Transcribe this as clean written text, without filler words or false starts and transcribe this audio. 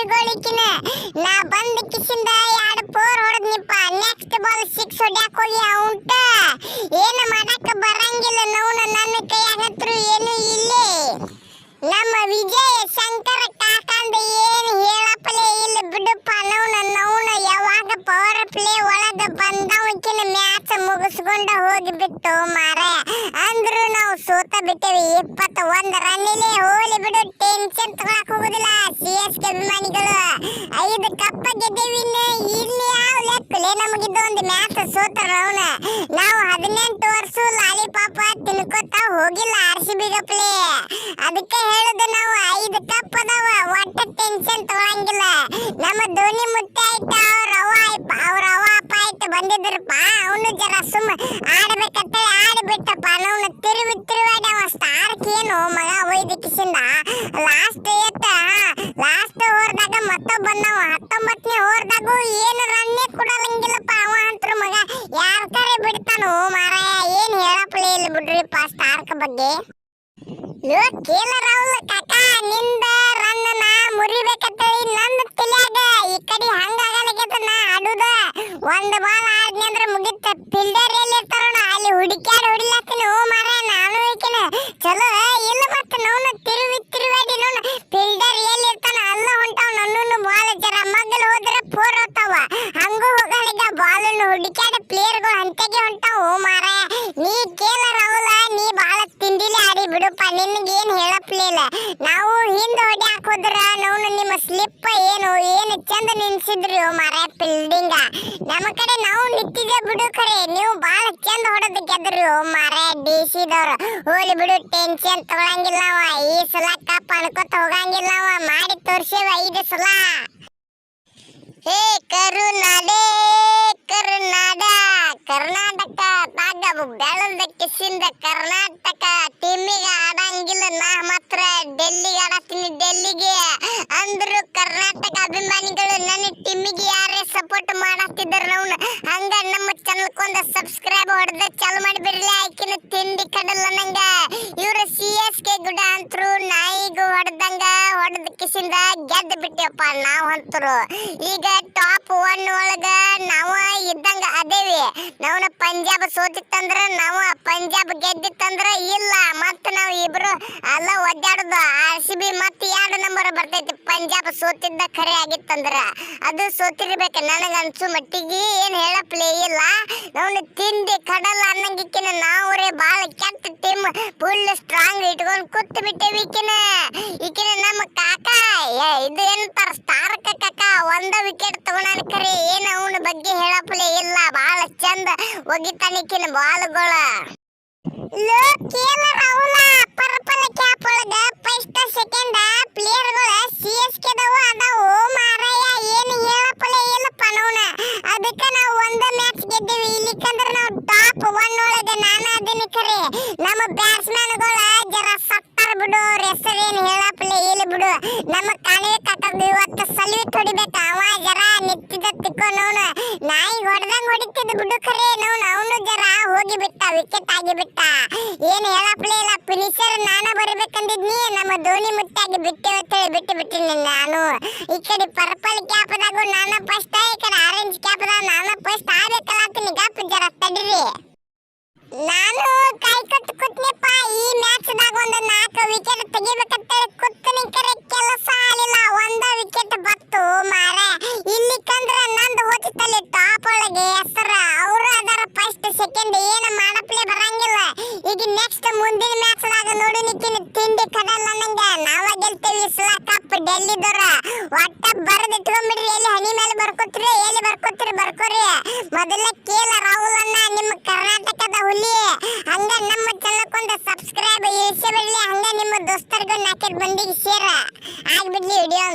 ಪ್ಲೇಯರ್ಗಳಿಕಿನ ನಾ ಬಂದ ಕಿಸಿಂದ 2 4 ಹೊಡೆದ್ನಿಪ್ಪ. Next ball 6 ಹೊಡ್ಯಾಕ ಹೋಗಿ ಔಟ್. ಏನು ಮಾಡಕ ಬರಂಗಿಲ್ಲ ನೌನ ನನ್ನ ಕೈಯಾಗ ಹತ್ರ ಏನು ಇಲ್ಲೇ. ನಮ್ಮ ವಿಜಯ ಶಂಕರ ಕಾಕಂದ ಏನು ಹೇಳಪ್ಪಲೇ ಇಲ್ಲ ಬಿಡುಪ್ಪ. ನೌನ ಯಾವಾಗ ಪವರ್ ಪ್ಲೇ ಒಳಗ ಬಂದವಕಿನ ಮ್ಯಾಚ್ ಮುಗಿಸ್ಕೊಂಡ ಹೋಗಿಬಿಟ್ಟು ಮಾರೆ. ಅಂದ್ರು ನಾವು ಸೋತ ಬಿಟ್ಟೇವಿ. 21 ರನ್ನಿಲೆ ಹೋಲಿ ಬಿಡು, ಟೆನ್ಷನ್ ತಗೊಳಕ್ ಹೋಗುದಿಲ್ಲ. CSK ಅಭಿಮಾನಿಗಳು 5 ಕಪ್ ಗೆದ್ದೇವಿ. ಇಲ್ಲಿ ಯಾವ ಲೆಕ್ಕಲೆ ನಮಗಿದ್ದ ಒಂದು ಮ್ಯಾಚ್ ಸೋತರ ನಾವು 18 ವರ್ಷ ಲಾಲಿಪಾಪ ತಿನ್ಕೋತಾ ಹೋಗಿಲ್ಲ RCB ಗಪ್ಲೆ. ಅದಕ್ಕೆ ಹೇಳುದು ನಾವು 5 ಕಪ್ ಅದಾವ, ಒಟ್ಟ ಟೆನ್ಷನ್ ತಗೊಳಂಗಿಲ್ಲ. ನಮ್ಮ ಧೋನಿ ಮುತ್ತೆ ಆಯ್ತು, ಅವ್ರ ಅವ ಅಪ್ಪ ಆಯ್ತು ಬಂದಿದ್ರಪ್ಪ. ಅವನು ಜರ ಸುಮ್ಮ ಆಡ್ಬೇಕಂತ ಆಡ್ಬಿಟ್ಟಪ್ಪ. ನಾವು ತಿರುವಾಡಿ ಅವ ಸ್ಟಾರ್ಕ್ ಏನು ಮಗ ಒಯ್ದು ಕಿಸಿಂದ ಲಾಸ್ಟ್ ಓವರ್ದಾಗ ಮತ್ತೊಬ್ಬ ಬಂದವ. 19ನೇ ಓವರ್ದಾಗ ಏನು ರನ್ನೇ ಕೊಡಲಂಗಿಲ್ಲಪ್ಪ ಅವ ಅಂತರು ಮಗ. ಯಾರ ಕರೆ ಬಿಡ್ತಾನೋ ಮಾರಾಯ. ಏನ್ ಹೇಳಪ್ಲೇ ಇಲ್ಲ ಬಿಡ್ರಿಪ್ಪ ಸ್ಟಾರ್ಕ್ ಬಗ್ಗೆ. ಕೇಳ ರಾಹುಲ್ ಕಾಕ, ನಿಂದ ರನ್ ನಾ ಮುರಿಬೇಕಂತೇಳಿ ನನ್ನ ತಲೆಯಾಗ ಈ ಕಡೆ ಹಂಗಾಗಲಾಗ್ಯದ. ನಾ ಆಡುದ ಒಂದು ಬಾಲ್ ಆಡ್ನಿ ಅಂದ್ರೆ ಮುಗಿತ. ಫಿಲ್ಡರ್ ಎಲ್ಲಿ ಇರ್ತಾರೋಣ ಅಲ್ಲಿ ಹುಡುಕ್ಯಾಡ ಹೊಡಿಲಾತೀನಿ ಓ ಮಾರಾಯ. ನಾನು ಈಕಿನ ಚಲೋ ಇಲ್ಲ ಮತ್ತೆ ನೋನು ತಿರುವಾಡಿ ನೋನು ಫಿಲ್ಡರ್ ಎಲ್ಲಿ ಇರ್ತಾನ ಅಲ್ಲ ಹೊಂಟಾವ. ನನ್ನನ್ನು ಬಾಲ್ ಜರ ಮಗ್ಗಲು ಹೋದ್ರೆ 4 ಹೋಗ್ತಾವ. ಹಂಗೂ ಹೋಗಲಿಗ ಬಾಲನ್ನು ಹುಡುಕ್ಯಾಡ ಪ್ಲೇಯರ್ಗಳು ಅಂತೆಗೆ ಹೊಂಟಾವ ಓ ಮಾರಾಯ. ನೀ ಕೇಳ ರಾಹುಲ, ನೀ ಬಾಳ ತಿಂಡಿಲಿ ಆಡಿ ಬಿಡುಪ್ಪ. ನಿನ್ಗೇನ್ ಹೇಳಪ್ಲಿಲ್ಲ. ನಾವು ಹಿಂದೆ ಹೊಡ್ಯಾಕ ಹೋದ್ರ ನಾವು ನಿಮ್ಮ ಸ್ಲಿಪ್ ಏನು ಚಂದ ನಿನ್ಸಿದ್ರಿ ಓ ಮಾರಾಯ ಫೀಲ್ಡಿಂಗ. ನಮ್ಮ ಕಡೆ ನಾವು ನಿಂತಿದ್ದೆ ಬಿಡು, ಖರೆ ನೀವು ಬಾಳ ಚಂದ ಹೊಡೆದು ಗೆದ್ರಿ ಓ ಮಾರಾಯ. DC ದವ್ರು ಹೋಲಿ ಬಿಡು, ಟೆನ್ಷನ್ ತಗೊಳಂಗಿಲ್ಲ. ಈ ಸಲ ಕಪ್ ಅನ್ಕೋತ ಹೋಗಂಗಿಲ್ಲ. ಮಾಡಿ ತೋರ್ಸೇವ 5 ಸಲ. ಹೇ ಕರುನಾಡೆ ಕರ್ನಾಟಕದಾಗ ಬೆಳದ ಕಿಸಿಂದ ಕರ್ನಾಟಕ ಟೀಮಿಗೆ ಆಡಂಗಿಲ್ಲ. ನಾ ಮಾತ್ರ ಡೆಲ್ಲಿಗೆ ಆಡತ್ತೀನಿ, ಡೆಲ್ಲಿಗೆ ಅಂದ್ರು ಕರ್ನಾಟಕ ಅಭಿಮಾನಿಗಳು ನನ್ನ ಟೀಮಿಗೆ ಯಾರೇ ಸಪೋರ್ಟ್ ಮಾಡತ್ತಿದ್ದಾರೆ ನಾವು ಹಂಗ ನಮ್ಮ ಚಾನಲ್ಕೊಂದ ಸಬ್ಸ್ಕ್ರೈಬ್ ಹೊಡೆದ ಚಾಲು ಮಾಡಿ ಬಿಡ್ಲಿ. ಆಕಿನ ತಿಂಡಿ ಕಡಲ್ಲ ನಂಗ. ಇವ್ರ CSK ಗುಡ ಅಂತರು ನಾಯಿಗೂ ಹೊಡೆದಂಗ ಹೊಡೆದ ಕಿಸಿಂದ ಗೆದ್ದು ಬಿಟ್ಟೆಪ್ಪ ನಾವು ಅಂತರು. ಈಗ ಟಾಪ್ 1 ಒಳಗ ನಾವ ಇದ್ದಂಗ ಅದೇವಿ. ನಾವ್ನ ಪಂಜಾಬ್ ಸೋತಿತ್ತಂದ್ರ ನಾವು ಪಂಜಾಬ್ ಗೆದ್ದಿತ್ತಂದ್ರ ಇಲ್ಲ. ಮತ್ತ ನಾವು ಇಬ್ರು ಅಲ್ಲ ಒದ್ದಾಡುದು. RCB ಮತ್ತೆ 2 ನಂಬರ್ ಬರ್ತೈತಿ. ಪಂಜಾಬ್ ಸೋತಿದ್ದ ಖರೆ ಆಗಿತ್ತಂದ್ರ ಅದು ಸೋತಿರ್ಬೇಕು. ನನಗ ಅನ್ಸು ಮಟ್ಟಿಗೆ ಏನ್ ಹೇಳಪ್ಲೇ ಇಲ್ಲ. ನಾವು ತಿಂಡಿ ಕಡಲ್ಲ ಅನ್ನಂಗಿಕ್ಕಿನ ನಾವ್ರೆ ಬಾಳ ಕೆಟ್ಟ ಟೀಮ್ ಫುಲ್ ಸ್ಟ್ರಾಂಗ್ ಇಟ್ಕೊಂಡ್ ಕೂತ್ ಬಿಟ್ಟೇವಿ. ಈಕಿನ ನಮ್ಮ ಕಾಕ ಇದು ಏನಂತಾರ ಸ್ಟಾರ್ಕ್ ಕಾಕ 1 ವಿಕೆಟ್ ತಗೊಂಡಾನ ಖರೆ. ಏನ್ ಅವನ ಬಗ್ಗೆ ಹೇಳಪ್ಲೇ ಇಲ್ಲ. ಬಾಳ ಚಂದ ಒಗಿತಾನಿಕ್ಕಿನ ಬಾಲ್ಗಳ. ಕೇಳ ರಾಹುಲ, ಪರ್ಪಲ್ ಕ್ಯಾಪ್ ಒಳಗ ಫಸ್ಟ್ ಸೆಕೆಂಡ್ ಪ್ಲೇಯರ್ಗಳ CSK ದವ ಅದಾವು ಮಾರಾಯ. ಏನು ಹೇಳಪ್ಲೇ ಇಲ್ಲಪ್ಪ ನೌನ. ಅದಕ್ಕೆ ನಾವು 1 ಮ್ಯಾಚ್ ಗೆದ್ದೇವಿ. ಇಲ್ಲಿಕಂದ್ರ ನಾವು ಟಾಪ್ 1 ಒಳಗ ನಾನು ಅದೀನಿ ಖರೆ. ನಮ್ಮ ಬ್ಯಾಟ್ಸ್ಮನ್ಗಳ ಜರ ಸತ್ತಾರ ಬಿಡು. ಅವ್ರ ಹೆಸರು ಏನು ಹೇಳಪ್ಲೇ ಇಲ್ಲ ಬಿಡು. ನಮ್ಮ ಕಾಣೆ ಕಾಕಗ ಇವತ್ತು ಸಲ್ಯೂಟ್ ಹೊಡಿಬೇಕು. ಅವ ಜರ ನಿಂತಿದ್ದ ತಿಕ್ಕೋ ನೌನು ನಾಯಿ ಹೊಡೆದಂಗ ಹೊಡಿತಿದ್ದ ಬಿಡು ಖರೆ. ಅವನು ಜರ ಹೋಗಿಬಿಟ್ಟ, ವಿಕೆಟ್ ಆಗಿಬಿಟ್ಟ. ಏನ್ ಹೇಳಪ್ಲೇ ಇಲ್ಲ. ಫಿನಿಶರ್ ನಾನ ಬರಬೇಕಂದಿದ್ನಿ, ನಮ್ಮ ಧೋನಿ ಮುಟ್ಟಾಗಿ ಬಿಟ್ಟಿನಿ ನಾನು. ಈ ಕಡೆ ಪರ್ಪಲ್ ಕ್ಯಾಪ್ದಾಗು ನಾನ ಫಸ್ಟ್, ಈ ಕಡೆ ಆರೆಂಜ್ ಕ್ಯಾಪ್ದಾಗ ನಾನ ಫಸ್ಟ್ ಆಗ್ಬೇಕಲ್ಲತ್ತೀನಿ. ಗಪ್ ಜರ ತಡಿರಿ. ನಾನು ಕೈ ಕಟ್ಟು ಕೂತ್ನಿಪ್ಪ. ಈ ಮ್ಯಾಚ್ದಾಗ ಒಂದು 4 ವಿಕೆಟ್ ತೆಗಿಬೇಕಂತೇಳಿ ಕೂತ್ನಿ ಖರೆ ಕೆಲಸ ಆಗಲಿಲ್ಲ. 1 ವಿಕೆಟ್ ಬತ್ತು ಮಾರೆ. ಇಲ್ಲಿ ಕಂದ್ರ ನಂದು ಹೋತಿತ್ತಲ್ಲಿ ಟಾಪ್ ಒಳಗೆ ಹೆಸರ. ಅವರು ಅದರ ಫಸ್ಟ್ ಸೆಕೆಂಡ್ ಏನು ಮಾಡಪ್ಲೇ ಬರಂಗಿಲ್ಲ. ಈಗ ನೆಕ್ಸ್ಟ್ ಮುಂದಿನ ಮ್ಯಾಚ್ದಾಗ ನೋಡಿ ನಿಕ್ಕಿನ ತಿಂಡಿ ಕಡಲ್ಲ ನಂಗ. ನಾವ ಗೆಲ್ತೇವಿ ಈ ಸಲ ಕಪ್ ಡೆಲ್ಲಿದವ್ರ. ಒಟ್ಟ ಬರೆದಿಟ್ಕೊಂಡ್ಬಿಡ್ರಿ. ಎಲ್ಲಿ ಹನಿ ಮೇಲೆ ಬರ್ಕೋತ್ರಿ, ಎಲ್ಲಿ ಬರ್ಕೋರಿ. ಮೊದಲ ಕೇಳ ರಾಹುಲ್ ಅಣ್ಣ, ನಿಮ್ಮ ಕರ್ನಾಟಕದ ಹುಲಿ. ಹಂಗ ನಮ್ಮ ಚಾನಲ್ಕೊಂದ ಸಬ್ಸ್ಕ್ರೈಬ್ ಇಳಿಸಿ ಬಿಡ್ಲಿ. ಹಂಗ ನಿಮ್ಮ ದೋಸ್ತರಿಗೂ 4 ಬಂದಿಗೆ ಶೇರ್ ಆಗ್ಬಿಡ್ಲಿ ವಿಡಿಯೋ.